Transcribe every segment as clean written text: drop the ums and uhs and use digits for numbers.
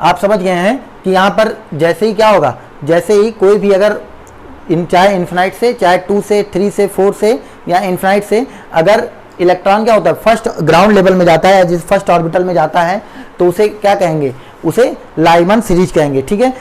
आप समझ गए हैं कि यहाँ पर जैसे ही क्या होगा, जैसे ही कोई भी अगर चाहे इन्फिनाइट से, चाहे 2 से, 3 से, 4 से या इन्फिनाइट से, अगर इलेक्ट्रॉन क्या होता है फर्स्ट ग्राउंड लेवल में जाता है, जिस फर्स्ट ऑर्बिटल में जाता है, तो उसे क्या कहेंगे, उसे लाइमन सीरीज कहेंगे। ठीक है,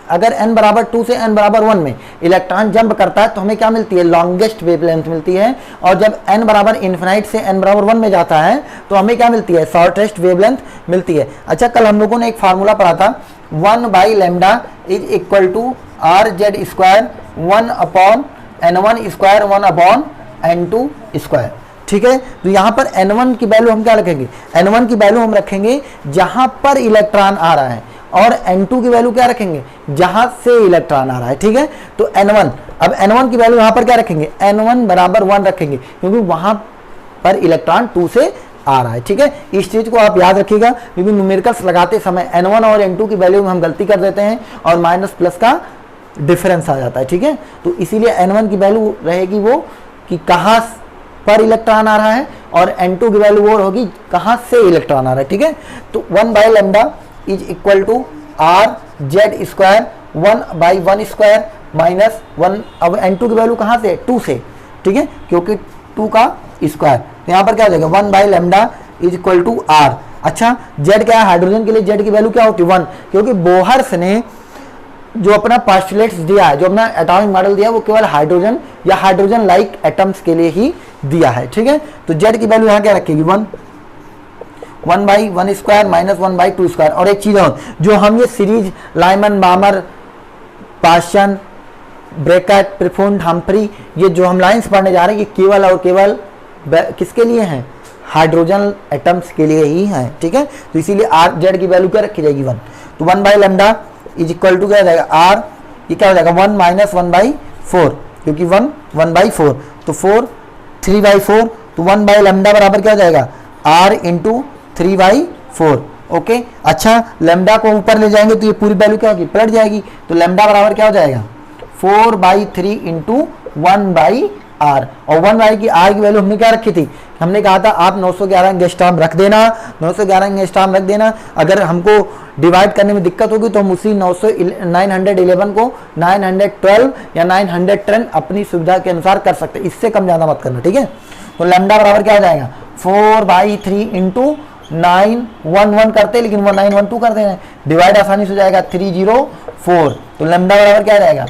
अगर n बराबर 2 से n बराबर 1 में इलेक्ट्रॉन जंप करता है तो हमें क्या मिलती है, लॉन्गेस्ट वेवलेंथ मिलती है। और जब n बराबर इन्फिनाइट से n बराबर 1 में जाता है तो हमें क्या मिलती है, शॉर्टेस्ट वेवलेंथ मिलती है। अच्छा, कल हम लोगों ने एक फार्मूला पढ़ा था, 1/λ is equal to RZ square 1/n1 square 1/n2 square. ठीक है, तो यहाँ पर n1 की वैल्यू हम क्या रखेंगे, n1 की वैल्यू हम रखेंगे जहां पर इलेक्ट्रॉन आ रहा है, और n2 की वैल्यू क्या रखेंगे, जहां से इलेक्ट्रॉन आ रहा है। ठीक है, तो n1, अब n1 की वैल्यू यहाँ पर क्या रखेंगे, n1 बराबर 1 रखेंगे, क्योंकि वहां पर इलेक्ट्रॉन 2 से आ रहा है। ठीक है, इस चीज को आप याद रखिएगा, क्योंकि न्यूमेरिकल्स लगाते समय n1 और n2 की वैल्यू में हम गलती कर देते हैं और माइनस प्लस का डिफरेंस आ जाता है। ठीक है, तो इसीलिए n1 की वैल्यू रहेगी वो कि कहाँ पर इलेक्ट्रॉन आ रहा है, और n2 की वैल्यू वो होगी कहाँ से इलेक्ट्रॉन आ रहा है। ठीक है, तो 1/λ is equal to RZ square 1/1 square minus 1। अब n2 की वैल्यू कहाँ से, 2 से। ठीक है, क्योंकि 2 का स्क्वायर, तो यहाँ पर क्या हो जाएगा, 1/λ इज इक्वल टू R। अच्छा, Z क्या है, हाइड्रोजन के लिए Z की वैल्यू क्या होती है, 1, क्योंकि बोहर्स ने जो अपना पोस्टुलेट्स दिया है, जो अपना एटॉमिक मॉडल दिया है, वो केवल हाइड्रोजन या हाइड्रोजन लाइक एटम्स के लिए ही दिया है। ठीक है, तो Z की वैल्यू यहाँ क्या रखेगी, 1/1 स्क्वायर माइनस 1/2 स्क्वायर। और एक चीज और, जो हम ये series Lyman, बामर, Paschen, bracket, प्रिफुंड, Humphry, ये जो हम लाइंस पढ़ने जा रहे हैं, ये केवल और केवल किसके लिए हैं, हाइड्रोजन एटम्स के लिए ही हैं। ठीक है, तो इसीलिए Z की वैल्यू क्या रखी जाएगी, 1। तो 1/λ इज इक्वल टू क्या हो जाएगा, R, ये क्या हो जाएगा, 1 माइनस 1/4, क्योंकि 1/4, तो 4 3/4, तो 1/λ बराबर क्या हो जाएगा, R इंटू 3/4। ओके, अच्छा, लैम्डा को ऊपर ले जाएंगे तो ये पूरी वैल्यू क्या होगी, पलट जाएगी, तो लैम्डा बराबर क्या हो जाएगा, 4/3 इंटू 1/R। और 1/R की वैल्यू हमने क्या रखी थी, हमने कहा था आप 911 एंगस्ट्रॉम रख देना, 911 एंगस्ट्रॉम रख देना। अगर हमको डिवाइड करने में दिक्कत होगी तो हम उसी 911 को 912 या 910 अपनी सुविधा के अनुसार कर सकते हैं, इससे कम ज़्यादा मत करना। ठीक है, तो लैम्डा बराबर क्या हो जाएगा, 4/3 इंटू 911 करते, लेकिन वो 912 कर देना, डिवाइड आसानी से हो जाएगा, 304। तो लैम्डा बराबर क्या हो जाएगा,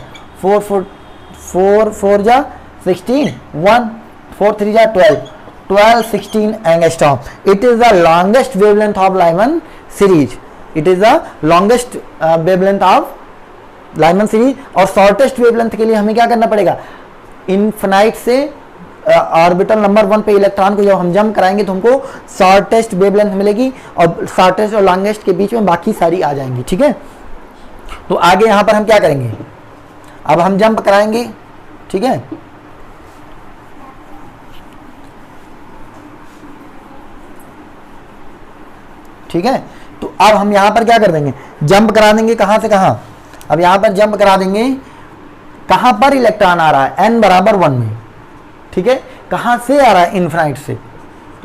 4 जा 16, 1 4 3 जा 12 16 angstrom. It is the longest wavelength of Lyman series, it is the longest wavelength of Lyman series. और शॉर्टेस्ट वेवलेंथ के लिए हमें क्या करना पड़ेगा, इन्फिनाइट से ऑर्बिटल नंबर 1 पे इलेक्ट्रॉन को जब हम जंप कराएंगे तो हमको शॉर्टेस्ट वेवलेंथ मिलेगी, और शॉर्टेस्ट और लॉन्गेस्ट के बीच में बाकी सारी आ जाएंगी। ठीक है, तो आगे यहां पर हम क्या करेंगे, अब हम जंप कराएंगे। ठीक है, ठीक है, तो अब हम यहां पर क्या कर देंगे, जंप करा देंगे, कहां से कहां, अब यहां पर जंप करा देंगे, कहां पर इलेक्ट्रॉन आ रहा है, n बराबर 1 में। ठीक है, कहां से आ रहा है, इन्फिनाइट से,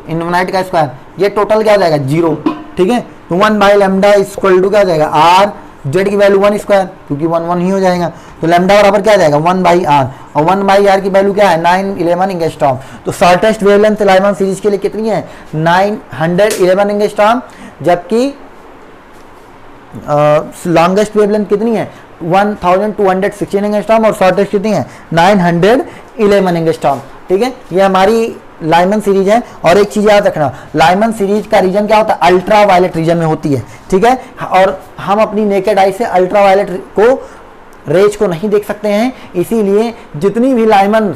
इन्फिनाइट का स्क्वायर, ये टोटल क्या हो जाएगा, 0। ठीक है, तो 1/λ इक्वल टू क्या हो जाएगा, R, Z की वैल्यू 1 स्क्वायर, क्योंकि 1 1 ही हो जाएगा, तो लैम्डा बराबर क्या आ जाएगा, 1/R, और 1/R की वैल्यू क्या है, 911 एंगस्ट्रॉम। तो शॉर्टेस्ट वेवलेंथ लाइमन सीरीज के लिए कितनी है, 911 एंगस्ट्रॉम, जबकि लॉन्गेस्ट वेवलेंथ कितनी है, 1216 एंगस्ट्रॉम, और शॉर्टेस्ट कितनी है, 911 एंगस्ट्रॉम। ठीक है, ये हमारी लाइमन सीरीज है। और एक चीज याद रखना, लाइमन सीरीज का रीजन क्या होता है, अल्ट्रा वायलेट रीजन में होती है। ठीक है, और हम अपनी नेकेड आई से अल्ट्रा वायलेट को रेज को नहीं देख सकते हैं, इसीलिए जितनी भी लाइमन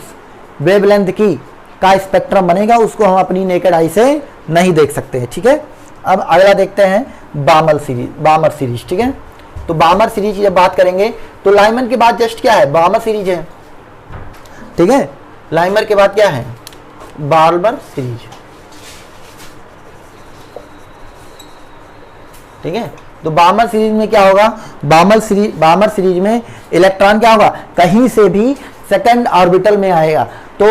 वेवलेंथ की का स्पेक्ट्रम बनेगा उसको हम अपनी नेकेड आई से नहीं देख सकते हैं। ठीक है, अब अगला देखते हैं बामर सीरीज। ठीक है, तो बामर सीरीज की जब बात करेंगे तो लाइमन के बाद जस्ट क्या है, बामर सीरीज है। ठीक है, लाइमर के बाद क्या है, बामर सीरीज। ठीक है, तो बामर सीरीज में क्या होगा, बामर सीरीज में इलेक्ट्रॉन क्या होगा, कहीं से भी सेकंड ऑर्बिटल में आएगा। तो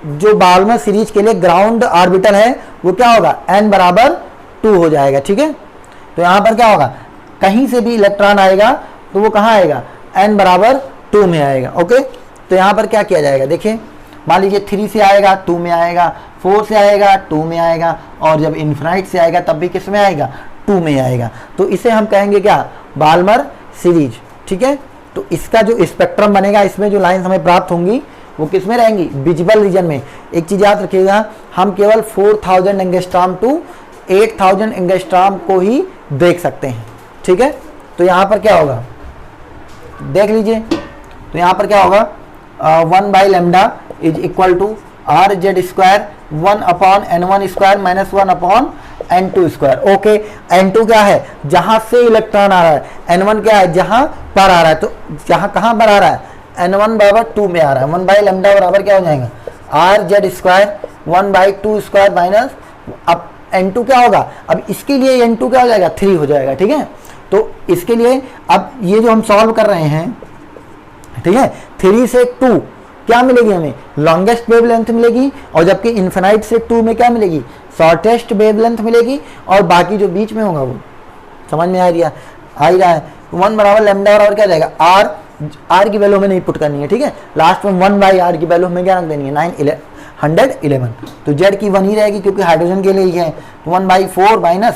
जो बामर सीरीज के लिए ग्राउंड ऑर्बिटल है वो क्या होगा, n बराबर 2 हो जाएगा। ठीक है, तो यहाँ पर क्या होगा, कहीं से भी इलेक्ट्रॉन आएगा तो वो कहाँ आएगा, n बराबर 2 में आएगा। ओके, तो यहाँ पर क्या किया जाएगा, देखिए मान लीजिए 3 से आएगा 2 में आएगा, 4 से आएगा 2 में आएगा, और जब इन्फिनाइट से आएगा तब भी किस में आएगा, 2 में आएगा। तो इसे हम कहेंगे क्या, बाल्मर सीरीज। ठीक है, तो इसका जो स्पेक्ट्रम बनेगा, इसमें जो लाइन्स हमें प्राप्त होंगी वो किस में रहेंगी, विजिबल रीजन में। एक चीज़ याद रखिएगा, हम केवल 4000 एंगस्ट्रॉम टू 8000 एंगस्ट्रॉम को ही देख सकते हैं। ठीक है, तो यहाँ पर क्या होगा, देख लीजिए, तो यहाँ पर क्या होगा, 1 by lambda is equal to R Z square 1 upon n1 square minus 1 upon n2 square. Okay, n2 क्या है, जहाँ से इलेक्ट्रॉन आ रहा है, n1 क्या है, जहाँ पर आ रहा है, तो जहाँ कहाँ पर आ रहा है, n1 बराबर 2 में आ रहा है, 1 बाई लेमडा बराबर क्या हो जाएगा, are Z square 1 by 2 square minus, अब n2 क्या होगा, अब इसके लिए n2 क्या हो जाएगा, 3 हो जाएगा। ठीक है, तो इसके लिए अब ये जो हम सॉल्व कर रहे हैं, ठीक है, 3 से 2 क्या मिलेगी हमें, लॉन्गेस्ट वेवलेंथ मिलेगी, और जबकि इन्फिनाइट से 2 में क्या मिलेगी, शॉर्टेस्ट वेवलेंथ मिलेगी, और बाकी जो बीच में होगा वो समझ में आ ही रहा है। 1 बराबर लेमडा बराबर क्या जाएगा, आर की वैल्यू हमें नहीं पुट करनी है। ठीक है, लास्ट में 1 बाई आर की वैल्यू हमें क्या रख देनी है, 911, तो जेड की 1 ही रहेगी क्योंकि हाइड्रोजन के लिए ही है, तो 1 बाई 4 माइनस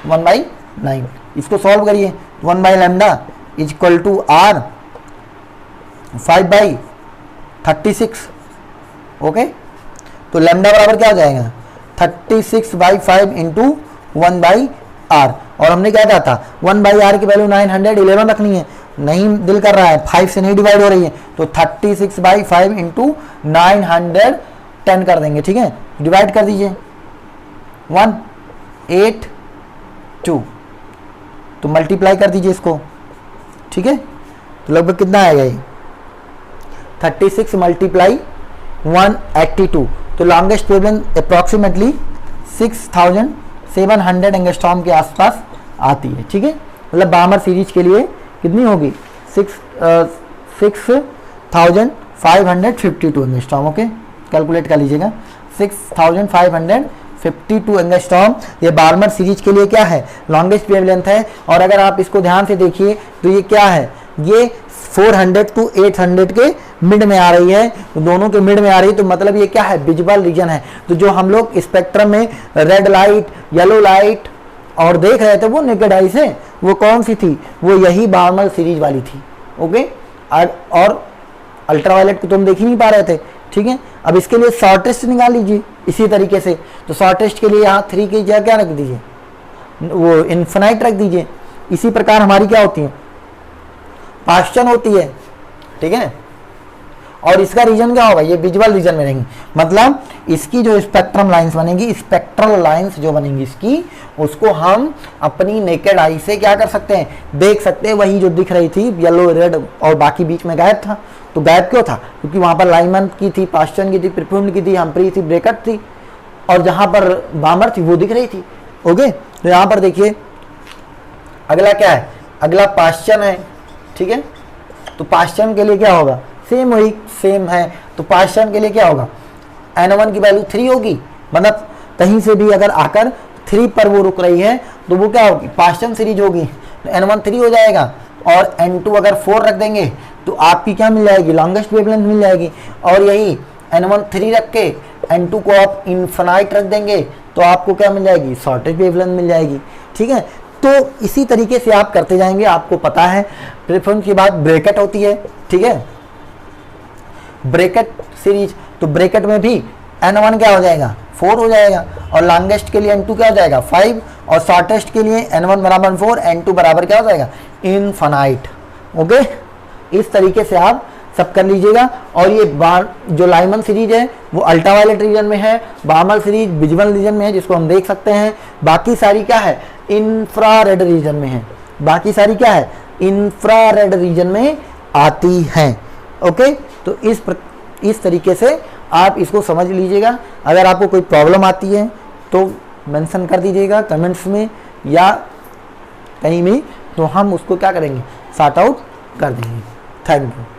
1 बाई 9। इसको सॉल्व करिए, 1 by lambda is equal to R 5 by 36। Okay, तो लेमडा बराबर क्या हो जाएगा, 36 बाई 5 इंटू 1 बाई आर, और हमने क्या कहा था, 1 बाई आर की वैल्यू 911 रखनी है, नहीं दिल कर रहा है, 5 से नहीं डिवाइड हो रही है, तो 36 बाई 5 इंटू 910 कर देंगे। ठीक है, डिवाइड कर दीजिए, 182, तो मल्टीप्लाई कर दीजिए इसको। ठीक है, तो लगभग कितना आएगा ये, 36 मल्टीप्लाई 182, तो लॉन्गेस्ट वेवलेंथ अप्रॉक्सीमेटली 6700 एंगस्ट्रॉम के आसपास आती है। ठीक है, मतलब बार्मर सीरीज के लिए कितनी होगी, 6552 एंगस्ट्रॉम। ओके, कैलकुलेट कर लीजिएगा, 6552 एंगस्ट्रॉम ये बार्मर सीरीज के लिए क्या है, लॉन्गेस्ट वेवलेंथ है। और अगर आप इसको ध्यान से देखिए तो ये क्या है, ये 400 टू 800 के मिड में आ रही है, तो दोनों के मिड में आ रही है, तो मतलब ये क्या है, विजिबल रीजन है। तो जो हम लोग स्पेक्ट्रम में रेड लाइट, येलो लाइट और देख रहे थे वो नेकेड आई से, वो कौन सी थी, वो यही बार्मर सीरीज वाली थी। ओके, और अल्ट्रावायलेट को तो हम देख ही नहीं पा रहे थे। ठीक है, अब इसके लिए शॉर्टेस्ट निकाल लीजिए इसी तरीके से, तो शॉर्टेस्ट के लिए यहाँ 3 की जगह क्या रख दीजिए, वो इन्फिनाइट रख दीजिए। इसी प्रकार हमारी क्या होती है, पास्चन होती है। ठीक है, और इसका रीजन क्या होगा, ये विजुअल रीजन में रहेंगी, मतलब इसकी जो स्पेक्ट्रम लाइंस बनेगी, स्पेक्ट्रल लाइंस जो बनेंगी इसकी, उसको हम अपनी नेकेड आई से क्या कर सकते हैं, देख सकते हैं। वही जो दिख रही थी येलो रेड और बाकी बीच में गायब था, तो गायब क्यों था, क्योंकि वहां पर लाइमन की थी, पास्चन की थी, प्रिफुंड की थी, हम्फ्री थी, ब्रेकट थी, और जहां पर बार्मर थी वो दिख रही थी। ओके, तो यहाँ पर देखिए अगला क्या है, अगला पास्चन है। ठीक है, तो पास्चन के लिए क्या होगा, सेम वही सेम है, तो पास्चन के लिए क्या होगा, n1 की वैल्यू 3 होगी, मतलब कहीं से भी अगर आकर 3 पर वो रुक रही है तो वो क्या होगी, पास्चन सीरीज होगी, तो n1 3 हो जाएगा, और n2 अगर 4 रख देंगे तो आपकी क्या मिल जाएगी, लॉन्गेस्ट वेवलेंथ मिल जाएगी। और यही n1 3 रख के n2 को आप इन्फिनाइट रख देंगे तो आपको क्या मिल जाएगी, शॉर्टेस्ट वेवलेंथ मिल जाएगी। ठीक है, तो इसी तरीके से आप करते जाएंगे, आपको पता है। प्रिफरेंस के बाद ब्रैकेट होती है। ठीक है, ब्रैकेट सीरीज, तो ब्रैकेट में भी n1 क्या हो जाएगा, 4 हो जाएगा, और लॉन्गेस्ट के लिए n2 क्या हो जाएगा, 5, और शॉर्टेस्ट के लिए n1 बराबर 4, n2 बराबर क्या हो जाएगा, इनफाइनाइट। ओके, इस तरीके से आप सब कर लीजिएगा। और ये जो लाइमन सीरीज है वो अल्ट्रावायलेट रीजन में है, बार्मर सीरीज विजुअल रीजन में है जिसको हम देख सकते हैं, बाकी सारी क्या है, इंफ्रारेड रीजन में है, बाकी सारी क्या है, इंफ्रारेड रीजन में आती हैं। ओके, तो इस तरीके से आप इसको समझ लीजिएगा। अगर आपको कोई प्रॉब्लम आती है तो मेंशन कर दीजिएगा कमेंट्स में या कहीं भी, तो हम उसको क्या करेंगे, सॉर्ट आउट कर देंगे। Thank you.